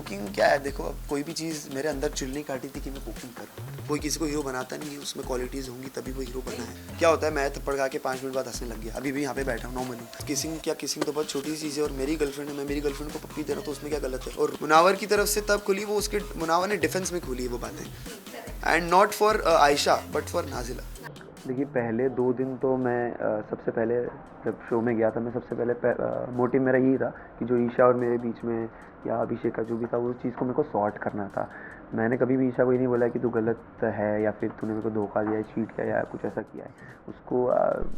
Poking क्या है, देखो अब कोई भी चीज़ मेरे अंदर चिल नहीं काटी थी कि मैं पोकिंग करूँ। कोई किसी को हीरो बनाता नहीं है, उसमें क्वालिटीज़ होंगी तभी वो हीरो बना है। क्या होता है, मैं थप्पड़ खा के 5 मिनट बाद हंसने लग गया, अभी भी यहाँ पे बैठा हूँ नॉर्मली। किसिंग तो बहुत छोटी चीज़ है, और मेरी गर्लफ्रेंड है, मैं मेरी गर्लफ्रेंड को पप्पी दे रहा हूँ तो उसमें क्या गलत है। और मुनावर की तरफ से तब खुली वो, उसके मुनावर ने डिफेंस में खोली वो बातें, and not for Ayesha but for Nazila. देखिए पहले 2 दिन तो मैं सबसे पहले जब शो में गया था, मैं सबसे पहले मोटिव मेरा यही था कि जो ईशा और मेरे बीच में या अभिषेक का जो भी था वो चीज़ को मेरे को सॉर्ट करना था। मैंने कभी भी ईशा को ये नहीं बोला कि तू गलत है या फिर तूने मेरे को धोखा दिया है, चीट किया या कुछ ऐसा किया है। उसको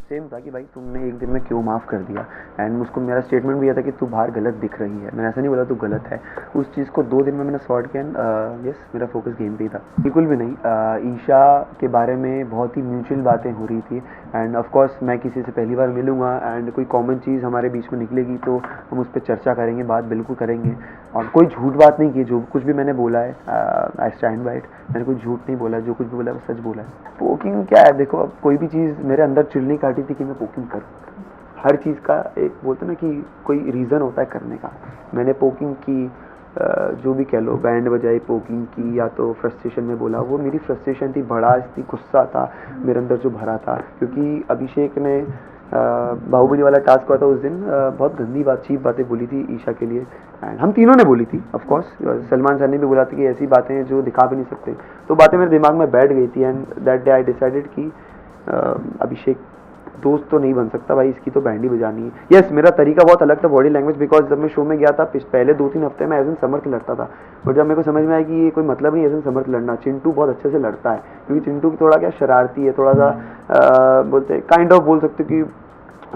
सेम था कि भाई तुमने एक दिन में क्यों माफ़ कर दिया, एंड उसको मेरा स्टेटमेंट भी यह था कि तू बाहर गलत दिख रही है। मैंने ऐसा नहीं बोला तू गलत है। उस चीज़ को 2 दिन में मैंने सॉर्ट किया, एंड यस मेरा फोकस गेम पे ही था, बिल्कुल भी नहीं। ईशा के बारे में बहुत ही म्यूचुअल बातें हो रही थी, एंड ऑफ कोर्स मैं किसी से पहली बार मिलूँगा एंड कोई कॉमन चीज़ हमारे बीच में निकलेगी तो हम उस पर चर्चा करेंगे, बात बिल्कुल करेंगे। और कोई झूठ बात नहीं की, जो कुछ भी मैंने बोला है आई स्टैंड बाय इट। मैंने कोई झूठ नहीं बोला, जो कुछ भी बोला वो सच बोला है। पोकिंग क्या है, देखो अब कोई भी चीज़ मेरे अंदर चिल नहीं काटी थी कि मैं पोकिंग करूँ। हर चीज़ का एक बोलते ना कि कोई रीज़न होता है करने का। मैंने पोकिंग की, जो भी कह लो, बैंड बजाई, पोकिंग की, या तो फ्रस्ट्रेशन में बोला, वो मेरी फ्रस्ट्रेशन थी, भड़ास थी, गुस्सा था मेरे अंदर जो भरा था। क्योंकि अभिषेक ने बाहुबली वाला टास्क हुआ था उस दिन, बहुत गंदी बात, चीप बातें बोली थी ईशा के लिए, एंड हम तीनों ने बोली थी ऑफ कोर्स। सलमान सर ने भी बोला था कि ऐसी बातें हैं जो दिखा भी नहीं सकते। तो बातें मेरे दिमाग में बैठ गई थी, and that day I decided कि अभिषेक दोस्त तो नहीं बन सकता भाई, इसकी तो बैंड ही बजानी है। यस मेरा तरीका बहुत अलग था, बॉडी लैंग्वेज, बिकॉज जब मैं शो में गया था पहले 2-3 हफ्ते में एज एन समर्थ लड़ता था, बट जब मेरे को समझ में आया कि ये कोई मतलब नहीं एज एन समर्थ लड़ना। चिंटू बहुत अच्छे से लड़ता है, क्योंकि चिंटू की थोड़ा क्या शरारती है, थोड़ा सा बोलते काइंड ऑफ बोल सकते हो कि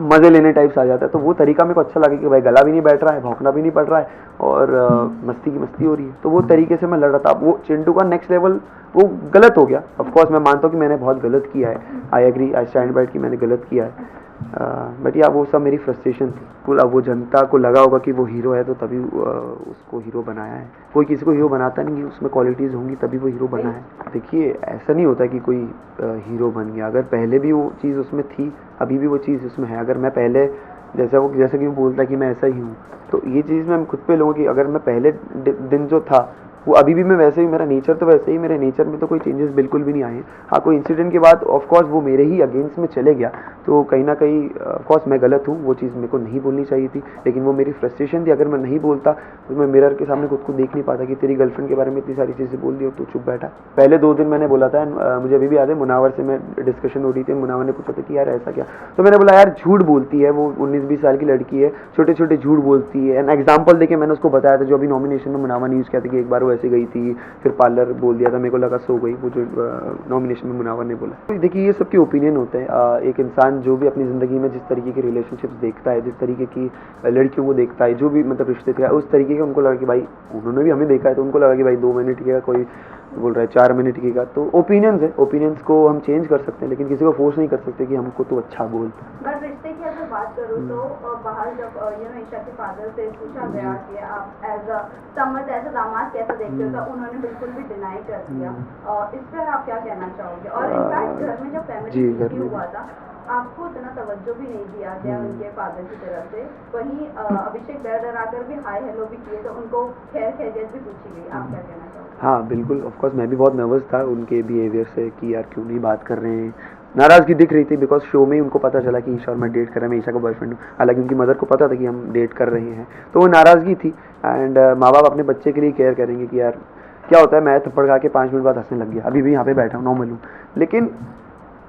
मज़े लेने टाइप्स आ जाता है। तो वो तरीका मेरे को अच्छा लगा कि भाई गला भी नहीं बैठ रहा है, भौंकना भी नहीं पड़ रहा है, और मस्ती की मस्ती हो रही है। तो वो तरीके से मैं लड़ रहा था। वो चिंटू का नेक्स्ट लेवल वो गलत हो गया। ऑफ कोर्स मैं मानता हूँ कि मैंने बहुत गलत किया है, I agree, I stand by it कि मैंने गलत किया है, बट या वो सब मेरी फ्रस्ट्रेशन थी। पूरा वो जनता को लगा होगा कि वो हीरो है तो तभी उसको हीरो बनाया है। कोई किसी को हीरो बनाता नहीं है, उसमें क्वालिटीज़ होंगी तभी वो हीरो बना है। देखिए ऐसा नहीं होता कि कोई हीरो बन गया, अगर पहले भी वो चीज़ उसमें थी, अभी भी वो चीज़ उसमें है। अगर मैं पहले जैसा कि वो बोलता है कि मैं ऐसा ही हूँ, तो ये चीज़ मैं खुद पे लूँगा कि अगर मैं पहले दिन जो था वो अभी भी मैं वैसे ही, मेरा नेचर तो वैसे ही, मेरे नेचर में तो कोई चेंजेस बिल्कुल भी नहीं आए हैं। हाँ कोई इंसिडेंट के बाद ऑफ कोर्स वो मेरे ही अगेंस्ट में चले गया, तो कहीं ना कहीं ऑफ कोर्स मैं गलत हूँ, वो चीज़ मेरे को नहीं बोलनी चाहिए थी, लेकिन वो मेरी फ्रस्ट्रेशन थी। अगर मैं नहीं बोलता तो मैं मिरर के सामने खुद को देख नहीं पाता कि तेरी गर्लफ्रेंड के बारे में इतनी सारी चीज़ें बोल दी और तू चुप बैठा। पहले 2 दिन मैंने बोला था, मुझे अभी भी याद है, मुनावर से मैं डिस्कशन हो रही थी, मुनावर ने पूछा था कि यार ऐसा क्या, तो मैंने बोला यार झूठ बोलती है, वो 19-20 साल की लड़की है, छोटे छोटे झूठ बोलती है। एन एग्जाम्पल देके मैंने उसको बताया था, जो अभी नॉमिनेशन में मुनावर ने यूज़ किया था कि एक बार वो ऐसे गई थी, फिर पार्लर बोल दिया था, मेरे को लगा सो गई, वो जो नॉमिनेशन में मुनावर ने बोला। तो देखिए ये सबके ओपिनियन होते हैं। एक इंसान जो भी अपनी ज़िंदगी में जिस तरीके की रिलेशनशिप्स देखता है, जिस तरीके की लड़कियों को देखता है, जो भी मतलब रिश्ते थे, उस तरीके का उनको लगा कि भाई, उन्होंने भी हमें देखा है तो उनको लगा कि भाई 2 महीने टिकेगा, कोई बोल रहा है 4 महीने टिकेगा। तो ओपिनियंस है, ओपिनियंस को हम चेंज कर सकते हैं, लेकिन किसी को फोर्स नहीं कर सकते कि हमको तो अच्छा बोल। बट रिश्ते की अगर बात करूँ तो बाहर जब ईशा के फादर से पूछा गया कि आप as a Samarth, as a दामाद कैसा देखते हो, तो उन्होंने बिल्कुल भी डिनाई कर दिया। इस पर आप क्या कहना चाहोगे? और इनफैक्ट घर में जब फैमिली हुआ था, आपको इतना तवज्जो भी नहीं दिया गया उनके फादर की तरफ से। वहीं अभिषेक डर आकर भी हाय हेलो भी किए, तो उनको खैर खैरियत भी पूछी गई। आप क्या कहना चाहोगे? हाँ बिल्कुल, ऑफ कोर्स मैं भी बहुत नर्वस था उनके बिहेवियर से कि यार क्यों नहीं बात कर रहे हैं। नाराज़गी दिख रही थी, बिकॉज शो में ही उनको पता चला कि ईशा और मैं डेट कर रहे हैं, मैं ईशा का बॉयफ्रेंड हूँ। हालांकि उनकी मदर को पता था कि हम डेट कर रहे हैं, तो वो नाराज़गी थी। एंड माँ बाप अपने बच्चे के लिए केयर करेंगे कि यार क्या होता है, मैं थप्पड़ खा के 5 मिनट बाद हंसने लग गया, अभी भी यहाँ पे बैठा हूँ, नॉर्मल हूँ। लेकिन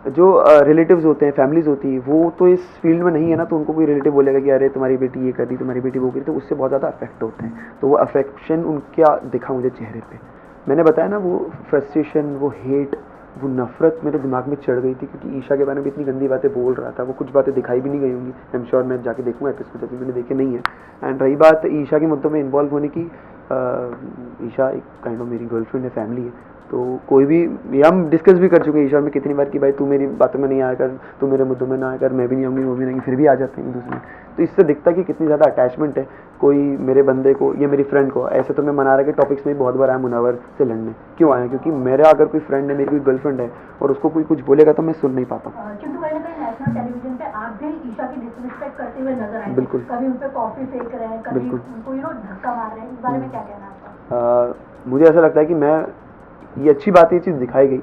जो रिलेटिव्स होते हैं, फैमिलीज होती है, वो तो इस फील्ड में नहीं है ना, तो उनको कोई रिलेटिव बोलेगा कि अरे तुम्हारी बेटी ये कर रही, तुम्हारी बेटी वो कर रही, तो उससे बहुत ज़्यादा अफेक्ट होते हैं। तो वो अफेक्शन उनका दिखा मुझे चेहरे पे। मैंने बताया ना, वो फ्रस्ट्रेशन, वो हेट, वो नफरत मेरे दिमाग में चढ़ गई थी, क्योंकि ईशा के बारे में इतनी गंदी बातें बोल रहा था। वो कुछ बातें दिखाई भी नहीं गई होंगी, आई एम श्योर, मैं जाके देखूँगा एपिसोड, अभी मैंने देखे नहीं है। एंड रही बात ईशा के मुद्दों में इन्वॉल्व होने की, ईशा एक काइंड ऑफ मेरी गर्लफ्रेंड है, फैमिली है, तो कोई भी, ये हम डिस्कस भी कर चुके हैं ईशा में कितनी बार कि भाई तू मेरी बातों में नहीं आया कर, तू मेरे मुद्दों में ना आया कर, मैं भी नहीं आऊँगी, वो भी नहीं, फिर भी आ जाते हैं एक दूसरे में। तो इससे दिखता है कि कितनी ज़्यादा अटैचमेंट है कोई मेरे बंदे को या मेरी फ्रेंड को। ऐसे तो मैं मनारा के टॉपिक्स में बहुत बार आया मुनावर से लड़ने। क्यों आया? क्योंकि मेरा अगर कोई फ्रेंड है, मेरी कोई गर्लफ्रेंड है और उसको कोई कुछ बोलेगा तो मैं सुन नहीं पाता। क्योंकि कहीं ना कहीं नेशनल टेलीविजन पे आप भी ईशा की डिसरिस्पेक्ट करते हुए नजर आए। बिल्कुल। कभी उन पे कॉफी फेंक रहे हैं, कभी उनको धक्का मार रहे हैं, इस बारे में क्या कहना है आपका? मुझे ऐसा लगता है कि मैं ये अच्छी बात है, ये चीज़ दिखाई गई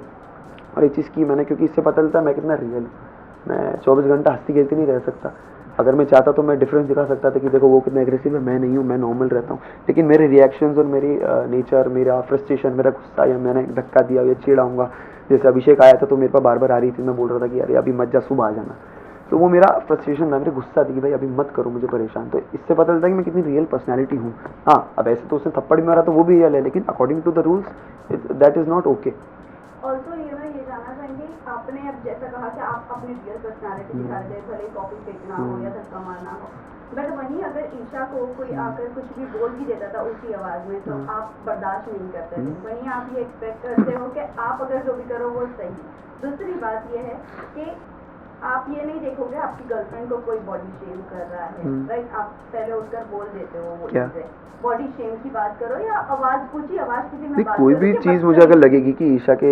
और ये चीज़ की मैंने, क्योंकि इससे पता चलता है मैं कितना रियल हूँ। मैं 24 घंटा हंसती खेलती नहीं रह सकता। अगर मैं चाहता तो मैं डिफरेंस दिखा सकता था कि देखो वो कितना एग्रेसिव है, मैं नहीं हूँ, मैं नॉर्मल रहता हूँ। लेकिन मेरे रिएक्शंस और मेरी नेचर, मेरा फ्रस्ट्रेशन, मेरा गुस्सा, या मैंने धक्का दिया या चिढ़ाऊंगा, जैसे अभिषेक आया था तो मेरे पास बार बार आ रही थी, मैं बोल रहा था कि अरे अभी मत जा, सुबह आ जाना। तो वो मेरा फ्रस्ट्रेशन था, मेरे गुस्सा थी कि भाई अभी मत करो मुझे परेशान। तो इससे पता चलता है कि मैं कितनी रियल पर्सनैलिटी हूँ। हाँ, अब ऐसे तो उसने थप्पड़ भी मारा तो वो भी रियल है, लेकिन according to the rules that is not okay. Also ये जानना चाहेंगे, आपने अब जैसा कहा कि आप अपनी रियल पर्सनालिटी दिखा रहे थे, भले कॉपी फेंकना हो या धक्का मारना हो, बट वहीं अगर ईशा को कोई आकर कुछ भी बोल भी देता था उसी आवाज में तो आप बर्दाश्त नहीं करते थे। वहीं आप ये एक्सपेक्ट करते हो कि आप अगर जो भी करो वो सही। दूसरी बात ये है कि आप ये नहीं देखोगे आपकी गर्लफ्रेंड को कोई बॉडी शेम कर रहा है, राइट? आप पहले उठकर बोल देते हो वो चीजें। बॉडी शेम की बात करो या आवाज, ऊंची आवाज की भी मैं बात कोई करूं भी कि चीज़ बच्चों मुझे अगर लगेगी कि ईशा के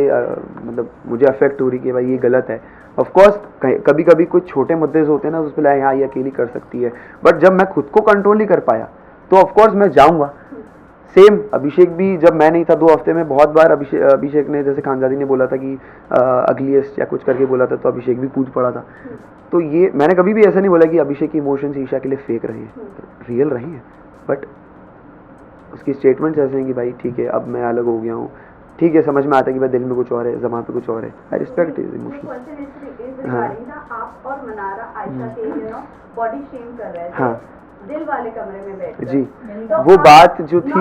मतलब मुझे अफेक्ट हो रही कि भाई ये गलत है, ऑफ कोर्स कभी कभी कुछ छोटे मुद्दे होते हैं ना, उस पर हाँ ये अकेली कर सकती है, बट जब मैं खुद को कंट्रोल नहीं कर पाया तो ऑफ कोर्स मैं जाऊंगा। सेम अभिषेक भी, जब मैं नहीं था 2 हफ्ते में बहुत बार अभिषेक ने, जैसे खानजादी ने बोला था कि अगलीस्ट या कुछ करके बोला था, तो अभिषेक भी पूछ पड़ा था। तो ये मैंने कभी भी ऐसा नहीं बोला कि अभिषेक की इमोशंस ईशा के लिए फेक रहे हैं, रियल रहे हैं, बट उसकी स्टेटमेंट्स ऐसे हैं कि भाई ठीक है अब मैं अलग हो गया हूँ, ठीक है समझ में आता है कि भाई दिल में कुछ और है, ज़बान पे कुछ और है। I respect his emotion. आप और मनारा आयशा के बॉडी शेम कर रहे थे, हाँ दिल वाले कमरे में बैठ जी, तो वो बात जो थी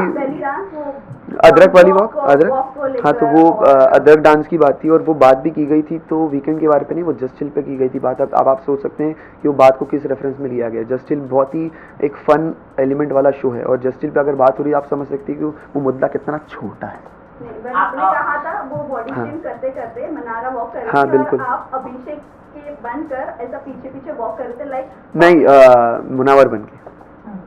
अदरक वाली वॉक, अदरक, हाँ तो वो अदरक डांस की बात थी और वो बात भी की गई थी, तो वीकेंड के बारे पे नहीं, वो जस्ट चिल पे की गई थी बात। अब आप सोच सकते हैं कि वो बात को किस रेफरेंस में लिया गया। जस्ट चिल बहुत ही एक फन एलिमेंट वाला शो है और जस्ट चिल पे अगर बात हो रही है आप समझ सकते हैं कि वो मुद्दा कितना छोटा है। आपने कहा था वो बॉडी शेम करते करते मनारा वॉक कर रही हाँ, थी बिल्कुल। और आप अभिषेक के बनकर ऐसा पीछे पीछे वॉक कर रहे थे, लाइक नहीं मुनावर बन के,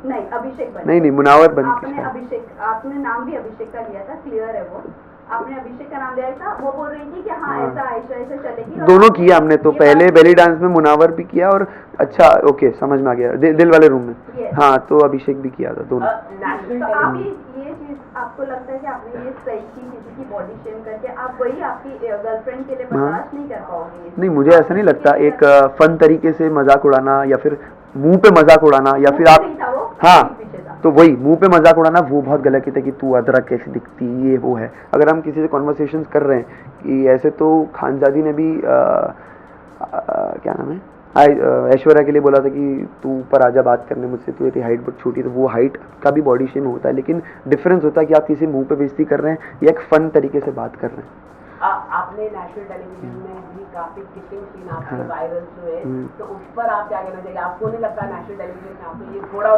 नहीं अभिषेक बन नहीं मुनावर बन आपने के। अभिषेक, आपने नाम भी अभिषेक का लिया था, क्लियर है वो, आपने अभिषेक का नाम लिया था। वो बोल रही थी कि हाँ ऐसा आयशा ऐसे चलेगी, दोनों किया हमने, तो पहले बेली डांस में मुनावर भी किया और अच्छा ओके समझ में आ गया, दिल वाले रूम में। हाँ तो अभिषेक भी किया था, दोनों। तो आप ये चीज आपको लगता है कि आपने ये सही की किसी की बॉडी शेम करके, आप वही आपकी गर्लफ्रेंड के लिए बर्दाश्त नहीं कर पाओगे? नहीं मुझे ऐसा नहीं लगता, एक फन तरीके से मजाक उड़ाना या फिर मुंह पे मजाक उड़ाना या फिर आप, हाँ तो वही मुंह पे मजाक उड़ाना वो बहुत गलत है कि तू अदरक कैसी दिखती, ये वो है। अगर हम किसी से कॉन्वर्सेशंस कर रहे हैं कि ऐसे, तो खानजादी ने भी क्या नाम है ऐश्वर्या के लिए बोला था कि तू ऊपर आजा बात करने मुझसे, तू तेरी हाइट बहुत छोटी, तो वो हाइट का भी बॉडी शेम होता है, लेकिन डिफरेंस होता है कि आप किसी मुंह पे बेइज्जती कर रहे हैं या एक फन तरीके से बात कर रहे हैं। आपने नेशनल टेलीविजन में भी काफी किसिंग सीन आपके वायरल हुए, तो उस पर आप क्या कहना चाहिए? आपको नहीं लगता नेशनल टेलीविजन में आपको ये थोड़ा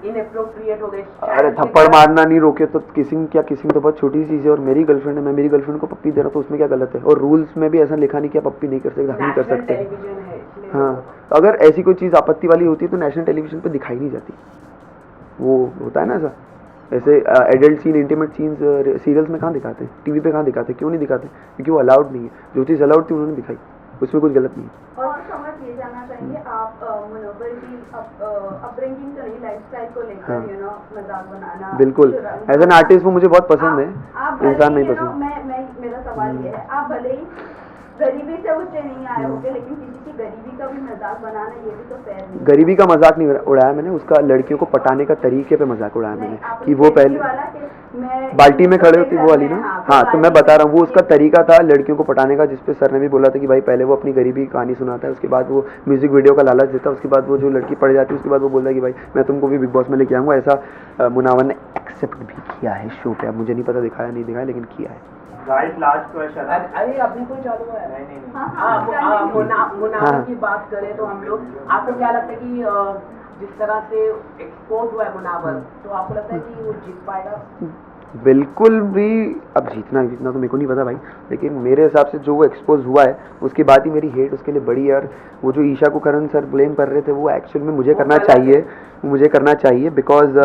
इनएप्रोप्रिएट हो गए? अरे थप्पड़ मारना नहीं रोके तो किसिंग क्या, किसिंग तो बहुत छोटी चीज़ है और मेरी गर्लफ्रेंड है, मैं मेरी गर्लफ्रेंड को पप्पी दे रहा हूँ तो उसमें क्या गलत है? और रूल्स में भी ऐसा लिखा नहीं कि आप पप्पी नहीं कर सकते, हम नहीं कर सकते। टेलीविजन है इसलिए हाँ तो अगर ऐसी कोई चीज़ आपत्ति वाली होती है तो नेशनल टेलीविजन पे दिखाई नहीं जाती। वो होता है ना ऐसा, ऐसे adult scene, intimate scenes serials में कहाँ दिखाते हैं, टीवी पे कहाँ दिखाते हैं, क्यों नहीं दिखाते? क्योंकि वो अलाउड नहीं है। जो चीज़ अलाउड थी उन्होंने दिखाई, उसमें कुछ गलत नहीं है। और समझ ये जानना चाहेंगे आप मनोबल की अपब्रिंगिंग का लाइफस्टाइल को लेकर मजाक बनाना, बिल्कुल एज एन आर्टिस्ट वो मुझे बहुत पसंद है, इंसान नहीं पसंद। मैं मेरा सवाल ये है, आप भले ही गरीबी से ऊंचे नहीं आए होंगे, लेकिन किसी की गरीबी का भी मजाक बनाना ये भी तो फेयर नहीं। गरीबी का मजाक नहीं उड़ाया मैंने, उसका लड़कियों को पटाने का तरीके पे मजाक उड़ाया मैंने कि वो पहले बाल्टी में खड़े होती वो वाली ना, हाँ तो मैं बता रहा हूँ वो उसका तरीका था लड़कियों को पटाने का, जिसपे सर ने भी बोला था कि भाई पहले वो अपनी गरीबी की कहानी सुनाता है, उसके बाद वो म्यूजिक वीडियो का लालच देता है, उसके बाद वो जो लड़की पड़ जाती है उसके बाद वो बोलता है कि भाई मैं तुमको भी बिग बॉस में लेके आऊँगा। ऐसा मुनावर ने एक्सेप्ट भी किया है शो पे, अब मुझे नहीं पता दिखाया नहीं दिखाया लेकिन किया है। Guys last question. अरे अभी कोई चालू है? नहीं। मुनावर की बात करें तो हम लोग, आपको क्या लगता है कि जिस तरह से एक्सपोज हुआ है मुनावर, तो आपको लगता है कि वो जीत पाएगा? बिल्कुल भी, अब जीतना तो मेरे को नहीं पता भाई, लेकिन मेरे हिसाब से जो वो एक्सपोज हुआ है उसके बाद ही मेरी हेट उसके लिए बड़ी है। और वो जो ईशा को करण सर ब्लेम कर रहे थे वो एक्चुअल में मुझे करना चाहिए, बिकॉज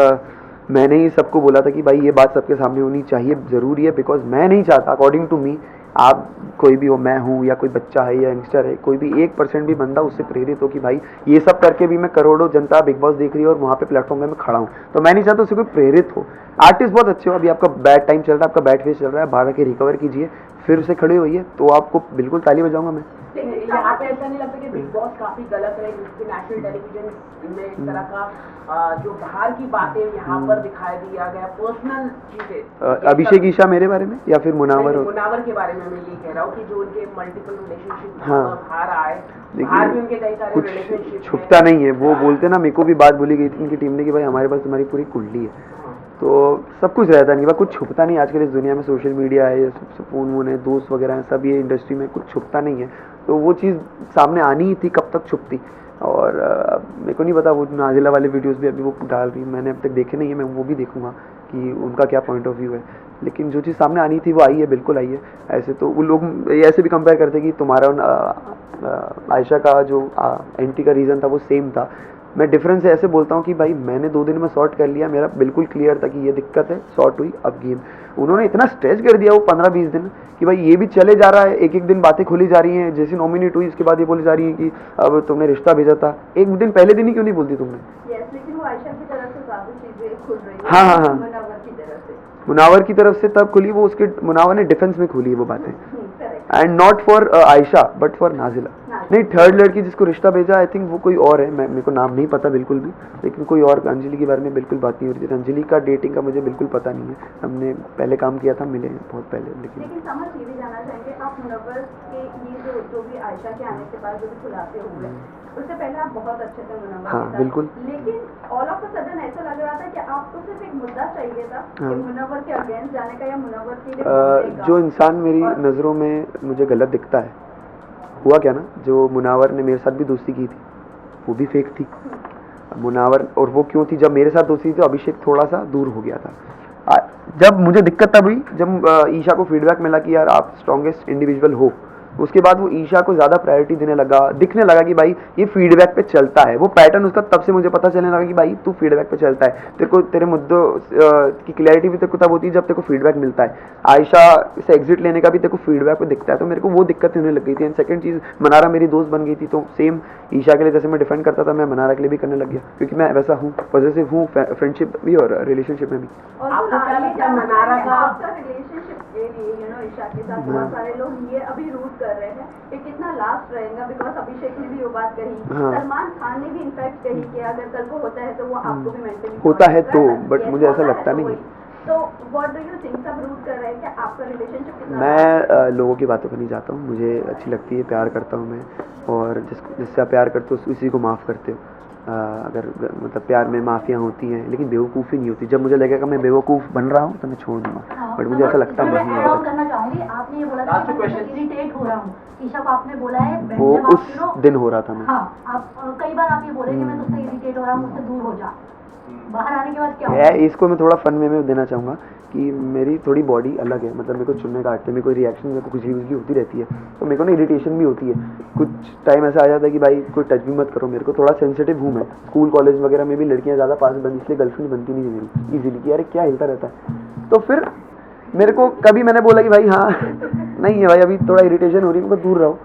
मैंने ही सबको बोला था कि भाई ये बात सबके सामने होनी चाहिए, ज़रूरी है, बिकॉज मैं नहीं चाहता, अकॉर्डिंग टू मी आप कोई भी हो, मैं हूँ या कोई बच्चा है या यंगस्टर है, कोई भी 1% भी बंदा उससे प्रेरित हो कि भाई ये सब करके भी मैं करोड़ों जनता बिग बॉस देख रही है और वहाँ पे प्लेटफॉर्म में मैं खड़ा हूँ, तो मैं नहीं चाहता उससे कोई प्रेरित हो। आर्टिस्ट बहुत अच्छे हो, अभी आपका बैड टाइम चल रहा है, आपका बैड फेस चल रहा है, बाहर आके रिकवर कीजिए, फिर से खड़े होइए, तो आपको बिल्कुल ताली बजाऊंगा मैं। लेकिन यहाँ पे ऐसा नहीं लगता कि बिग बॉस काफी गलत है, क्योंकि नेशनल टेलीविजन में इस तरह का जो बाहर की बातें यहाँ पर दिखाई दिया गया, पर्सनल चीजें, अभिषेक ईशा मेरे बारे में या फिर मुनावर मुनावर के बारे में मैं ये कह रहा हूँ कि जो उनके मल्टीपल रिलेशनशिप हाँ। बाहर आए, बाहर भी उनके कई सारे कुछ रिलेशनशिप छुपता नहीं है, वो बोलते ना, मेरे को भी बात बोली गई थी उनकी टीम ने कि भाई हमारे पास तुम्हारी पूरी कुंडली है, तो सब कुछ रहता नहीं, कुछ छुपता नहीं। आजकल इस दुनिया में सोशल मीडिया है, फ़ोन वोन है, दोस्त वगैरह हैं, सब ये इंडस्ट्री में कुछ छुपता नहीं है, तो वो चीज़ सामने आनी ही थी, कब तक छुपती। और मेरे को नहीं पता वो नाजिला वाले वीडियोस भी अभी वो डाल रही, मैंने अब तक देखे नहीं है, मैं वो भी देखूंगा कि उनका क्या पॉइंट ऑफ व्यू है, लेकिन जो चीज़ सामने आनी थी वो आई है, बिल्कुल आई है। ऐसे तो वो लोग ऐसे भी कंपेयर करते कि तुम्हारा आयशा का जो एंट्री का रीज़न था वो सेम था। मैं डिफरेंस ऐसे बोलता हूँ कि भाई मैंने 2 दिन में सॉर्ट कर लिया, मेरा बिल्कुल क्लियर था कि ये दिक्कत है, सॉर्ट हुई, अब गेम। उन्होंने इतना स्ट्रेच कर दिया वो 15-20 दिन कि भाई ये भी चले जा रहा है, एक एक दिन बातें खुली जा रही हैं, जैसे नॉमिनेट हुई इसके बाद ये बोली जा रही है कि अब तुमने रिश्ता भेजा था, एक दिन पहले दिन ही क्यों नहीं बोलती तुमने। यस, लेकिन वो आयशा की तरफ से ज्यादा चीजें खुल रही है। हाँ, हाँ, हाँ। मुनावर की तरफ से, मुनावर की तरफ से तब खुली, वो उसके मुनावर ने डिफेंस में खुली है वो बातें, correct. And not for Ayesha but for Nazila. नहीं, थर्ड लड़की जिसको रिश्ता भेजा आई थिंक वो कोई और है, मेरे को नाम नहीं पता बिल्कुल भी, लेकिन कोई और, अंजलि के बारे में बिल्कुल बात नहीं हो रही थी। अंजलि का डेटिंग का मुझे बिल्कुल पता नहीं है, हमने पहले काम किया था, मिले हैं बहुत पहले। लेकिन समझ ये भी जाना चाहेंगे आप, मुनव्वर के ये जो भी आयशा के आने के बाद जो भी खुलासे हुए, उससे पहले आप बहुत अच्छे थे मुनव्वर हाँ, के साथ। बिल्कुल। लेकिन ऑल ऑफ अ सडन ऐसा लग रहा था कि आपको सिर्फ एक मुद्दा चाहिए था कि मुनव्वर के अगेंस्ट जाने का या मुनव्वर के लिए बोलने का। जो इंसान मेरी नज़रों में मुझे गलत दिखता है, हुआ क्या ना, जो मुनावर ने मेरे साथ भी दोस्ती की थी वो भी फेक थी मुनावर, और वो क्यों थी, जब मेरे साथ दोस्ती थी तो अभिषेक थोड़ा सा दूर हो गया था। जब मुझे दिक्कत तब हुई जब ईशा को फीडबैक मिला कि यार आप स्ट्रॉन्गेस्ट इंडिविजुअल हो, उसके बाद वो ईशा को ज़्यादा प्रायोरिटी देने लगा, दिखने लगा कि भाई ये फीडबैक पे चलता है, वो पैटर्न उसका तब से मुझे पता चलने लगा कि भाई तू फीडबैक पे चलता है, तेरे को तेरे मुद्दों की क्लैरिटी भी तेरे को तब होती है जब तेरे को फीडबैक मिलता है। आयशा से एग्जिट लेने का भी तेरे को फीडबैक पे दिखता है, तो मेरे को वो दिक्कत होने लग गई थी। एंड सेकंड चीज़, मनारा मेरी दोस्त बन गई थी, तो सेम ईशा के लिए जैसे मैं डिफेंड करता था, मैं मनारा के लिए भी करने लग गया, क्योंकि मैं वैसा हूँ, पॉजिटिव हूँ फ्रेंडशिप भी और रिलेशनशिप में भी। और आपको क्या लगता है मनारा का आपका रिलेशनशिप ईशा के साथ, बहुत सारे लोग ये अभी रूट कर रहे हैं कि कितना लास्ट रहेगा, बिकॉज अभिषेक ने भी वो बात कही, सलमान खान ने भी इनफैक्ट कही कि अगर कल को होता है तो वो आपको भी मेंटली होता है तो, बट मुझे ऐसा लगता नहीं। तो व्हाट डू यू थिंक, सब रूट कर रहे हैं कि आपका रिलेशनशिप कितना? मैं लोगों की बातों पर नहीं जाता हूँ, मुझे अच्छी लगती है, प्यार करता हूँ मैं, और जिससे आप प्यार करते हो उसी को माफ़ करते हो। अगर मतलब प्यार में माफ़ियाँ होती हैं लेकिन बेवकूफ़ी नहीं होती, जब मुझे लगेगा मैं बेवकूफ़ बन रहा हूँ तो मैं छोड़ दूँगा, बट मुझे ऐसा लगता नहीं है। करना चाहूंगी, आपने ये बोला था कि मैं इरिटेट हो रहा हूँ, ईशा को आपने बोला है वो जब आप उस दिन हो रहा था मैं। हाँ, आप कई बार आप ये बोले कि मैं तुझसे इरिटेट हो रहा हूँ, मुझसे दूर हो जा, बाहर आने के बाद क्या है, इसको मैं थोड़ा फन में देना चाहूँगा कि मेरी थोड़ी बॉडी अलग है, मतलब मेरे को चुनने काटते, मेरे को रिएक्शन, मेरे को कुछ भी होती रहती है, तो मेरे को ना इरिटेशन भी होती है, कुछ टाइम ऐसा आ जाता है कि भाई कोई टच भी मत करो मेरे को, थोड़ा सेंसिटिव हूँ मैं। स्कूल कॉलेज वगैरह में भी लड़कियाँ ज़्यादा पास बनती, इसलिए गर्लफ्रेंड बनती नहीं थी मेरी ईजिली, कि यार क्या हिलता रहता है। तो फिर मेरे को कभी मैंने बोला कि भाई हाँ नहीं है भाई, अभी थोड़ा इरिटेशन हो रही है, मेरे को दूर रहो,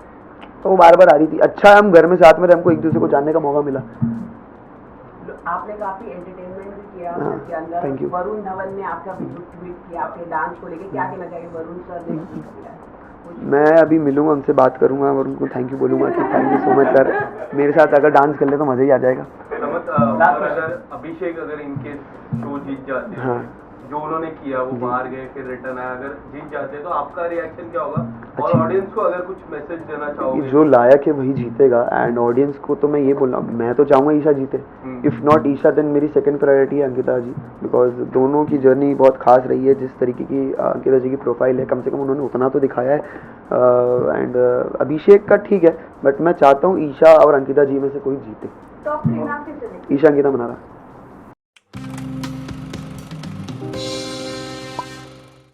तो वो बार बार आ रही थी। अच्छा हम घर में साथ में हमको एक दूसरे को जानने का मौका मिला। आपने काफी एंटरटेनमेंट भी किया उसके थैंक अंदर। यू। वरुण धवन ने आपका भी ट्वीट किया आपके डांस को लेके, क्या कहना चाहिए वरुण सर ने ट्वीट किया? मैं अभी मिलूंगा उनसे, बात करूंगा और उनको थैंक यू बोलूंगा कि thank you so much sir, मेरे साथ अगर डांस कर ले तो मज़ा ही आ जाएगा। अगर अभिषेक अगर इनके शो जीत जाते हैं, हाँ। जो उन्होंने किया वो बाहर गए फिर रिटर्न आया, अगर जीत जाते हैं तो आपका रिएक्शन क्या होगा, और ऑडियंस को अगर कुछ मैसेज देना चाहोगे? जो लायक है वही जीतेगा, एंड ऑडियंस को तो मैं ये बोल रहा हूँ, मैं तो चाहूँगा ईशा जीते, इफ़ नॉट ईशा देन मेरी सेकंड प्रायोरिटी है अंकिता जी, बिकॉज दोनों की जर्नी बहुत खास रही है। जिस तरीके की अंकिता जी की प्रोफाइल है, कम से कम उन्होंने उतना तो दिखाया है, एंड अभिषेक का ठीक है, बट मैं चाहता हूँ ईशा और अंकिता जी में से कोई जीते। टॉप 3 आप किससे देखते हैं? ईशा, अंकिता, मनारा।